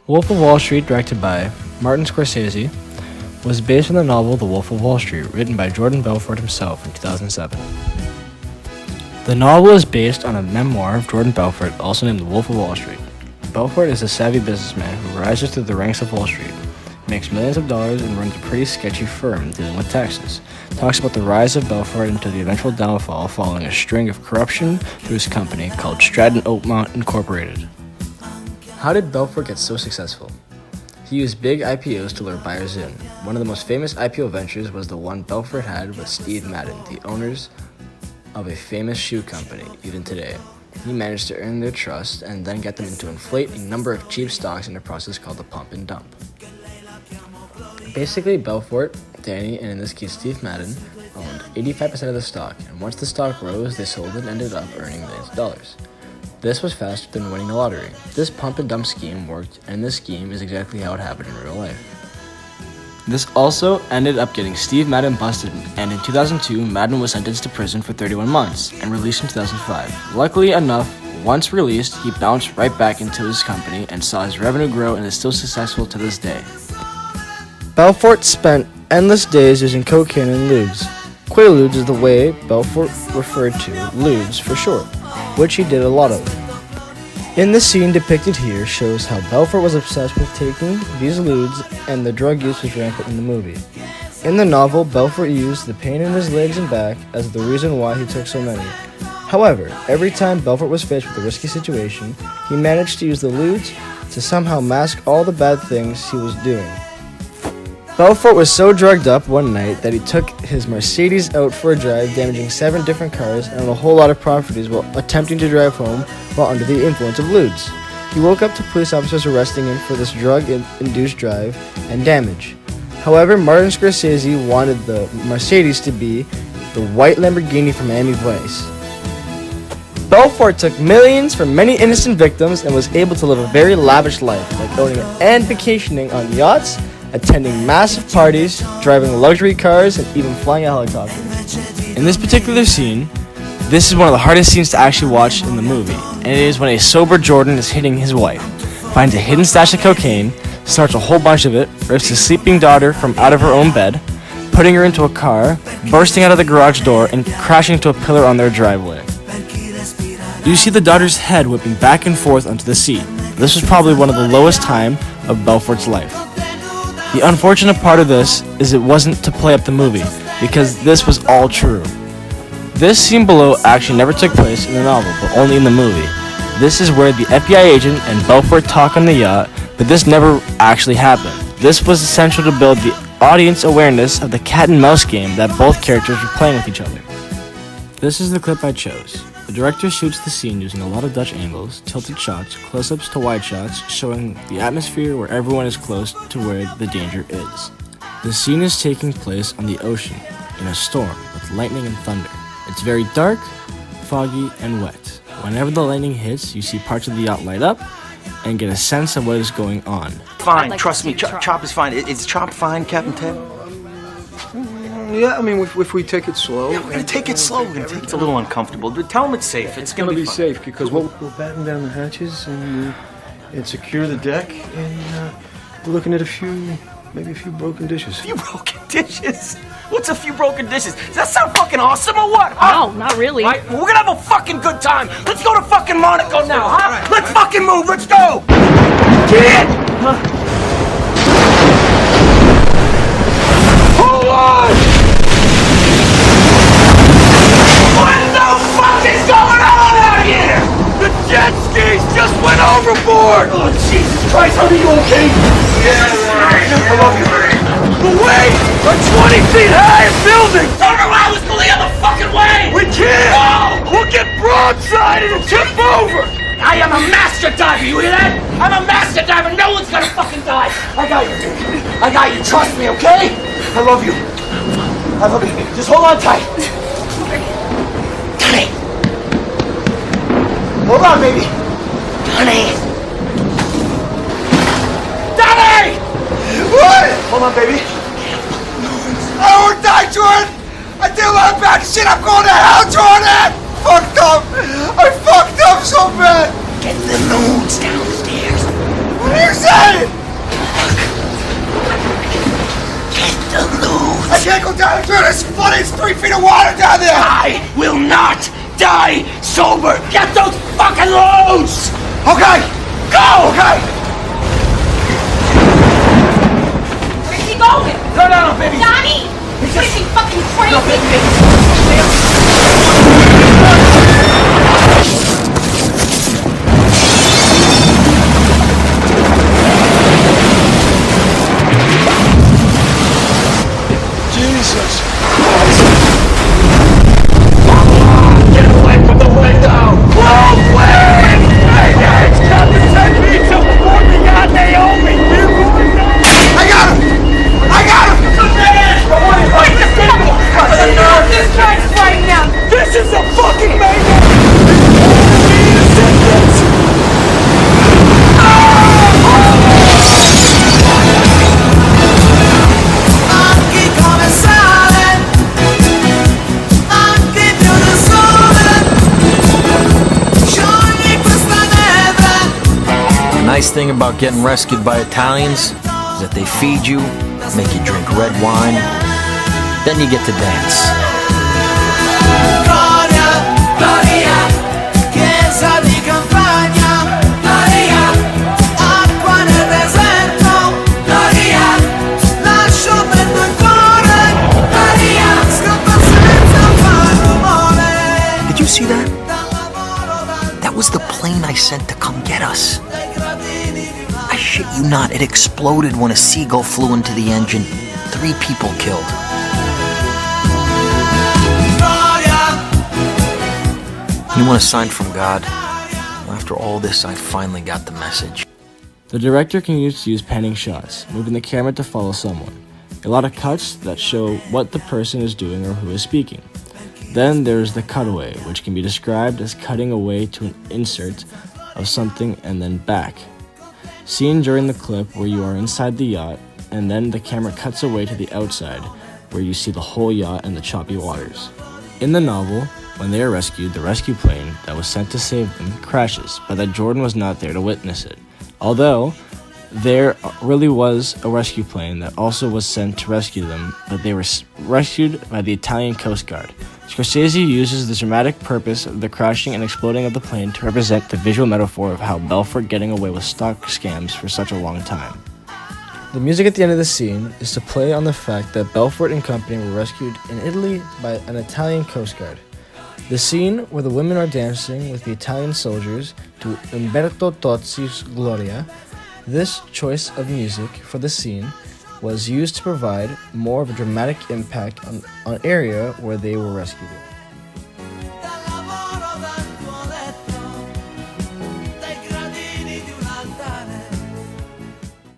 Wolf of Wall Street, directed by Martin Scorsese, was based on the novel The Wolf of Wall Street, written by Jordan Belfort himself in 2007. The novel is based on a memoir of Jordan Belfort, also named The Wolf of Wall Street. Belfort is a savvy businessman who rises through the ranks of Wall Street, makes millions of dollars, and runs a pretty sketchy firm dealing with taxes. Talks about the rise of Belfort into the eventual downfall following a string of corruption through his company called Stratton Oakmont Incorporated. How did Belfort get so successful? He used big IPOs to lure buyers in. One of the most famous IPO ventures was the one Belfort had with Steve Madden, the owners of a famous shoe company, even today. He managed to earn their trust and then get them to inflate a number of cheap stocks in a process called the pump and dump. Basically, Belfort, Danny, and in this case Steve Madden, owned 85% of the stock, and once the stock rose, they sold it and ended up earning millions of dollars. This was faster than winning the lottery. This pump and dump scheme worked, and this scheme is exactly how it happened in real life. This also ended up getting Steve Madden busted, and in 2002, Madden was sentenced to prison for 31 months and released in 2005. Luckily enough, once released, he bounced right back into his company and saw his revenue grow and is still successful to this day. Belfort spent endless days using cocaine and lewds. Quaaludes is the way Belfort referred to lewds for short, which he did a lot of. In the scene depicted here shows how Belfort was obsessed with taking these lewds, and the drug use was rampant in the movie. In the novel, Belfort used the pain in his legs and back as the reason why he took so many. However, every time Belfort was faced with a risky situation, he managed to use the lewds to somehow mask all the bad things he was doing. Belfort was so drugged up one night that he took his Mercedes out for a drive, damaging 7 different cars and a whole lot of properties while attempting to drive home while under the influence of lewds. He woke up to police officers arresting him for this drug-induced drive and damage. However, Martin Scorsese wanted the Mercedes to be the white Lamborghini from Miami Vice. Belfort took millions from many innocent victims and was able to live a very lavish life, like owning and vacationing on yachts, attending massive parties, driving luxury cars, and even flying a helicopter. In this particular scene, this is one of the hardest scenes to actually watch in the movie, and it is when a sober Jordan is hitting his wife, finds a hidden stash of cocaine, snorts a whole bunch of it, rips his sleeping daughter from out of her own bed, putting her into a car, bursting out of the garage door, and crashing into a pillar on their driveway. You see the daughter's head whipping back and forth onto the seat. This was probably one of the lowest time of Belfort's life. The unfortunate part of this is it wasn't to play up the movie, because this was all true. This scene below actually never took place in the novel, but only in the movie. This is where the FBI agent and Belfort talk on the yacht, but this never actually happened. This was essential to build the audience awareness of the cat and mouse game that both characters were playing with each other. This is the clip I chose. The director shoots the scene using a lot of Dutch angles, tilted shots, close-ups to wide shots, showing the atmosphere where everyone is close to where the danger is. The scene is taking place on the ocean, in a storm, with lightning and thunder. It's very dark, foggy, and wet. Whenever the lightning hits, you see parts of the yacht light up, and get a sense of what is going on. Fine, trust me, Chop is fine. Is Chop fine, Captain Ted? Yeah, I mean, if we take it slow. Yeah, we're gonna take it slow. It's a little uncomfortable. But tell him it's safe. It's gonna be fun. Safe because we'll batten down the hatches and secure the deck, and we're looking at maybe a few broken dishes. A few broken dishes? What's a few broken dishes? Does that sound fucking awesome or what? Huh? No, not really. Right, well, we're gonna have a fucking good time. Let's go to fucking Monaco now, huh? Right. Let's fucking move. Let's go. Get in. Hold on. What the fuck is going on out here? The jet skis just went overboard! Oh, Jesus Christ, honey, you okay? Yeah, I love you. The way! A 20 feet high building! Turn around, let's go the other fucking way! We can't! No! We'll get broadsided and tip over! I am a master diver, you hear that? I'm a master diver, no one's gonna fucking die! I got you, dude. I got you, trust me, okay? I love you. I love you. Just hold on tight. Honey. Hold on, baby. Honey. Daddy! What? Hold on, baby. I won't die, Jordan! I did a lot of bad shit! I'm going to hell, Jordan! Fucked up! I fucked up so bad! Get the nudes downstairs. What are you saying? There's flooding 3 feet of water down there! I will not die sober! Get those fucking loads! Okay! Go! Okay! Where's he going? No, baby! Johnny! He's Is he fucking crazy? No, baby! Jesus. Get away from the window! Close way! Hey, it's Captain 10 feet to before me, God, Naomi! I got him! I got him! Wait a second! This guy's right now! This is a fucking mayday! The nice thing about getting rescued by Italians is that they feed you, make you drink red wine, then you get to dance. Did you see that? That was the plane I sent to come get us. I shit you not, it exploded when a seagull flew into the engine. 3 people killed. You want a sign from God? Well, after all this, I finally got the message. The director continues to use panning shots, moving the camera to follow someone. A lot of cuts that show what the person is doing or who is speaking. Then there's the cutaway, which can be described as cutting away to an insert of something and then back. Seen during the clip where you are inside the yacht, and then the camera cuts away to the outside, where you see the whole yacht and the choppy waters. In the novel, when they are rescued, the rescue plane that was sent to save them crashes, but that Jordan was not there to witness it. Although, there really was a rescue plane that also was sent to rescue them, but they were rescued by the Italian Coast Guard. Scorsese uses the dramatic purpose of the crashing and exploding of the plane to represent the visual metaphor of how Belfort getting away with stock scams for such a long time. The music at the end of the scene is to play on the fact that Belfort and company were rescued in Italy by an Italian Coast Guard. The scene where the women are dancing with the Italian soldiers to Umberto Tozzi's Gloria. This choice of music for the scene was used to provide more of a dramatic impact on area where they were rescued.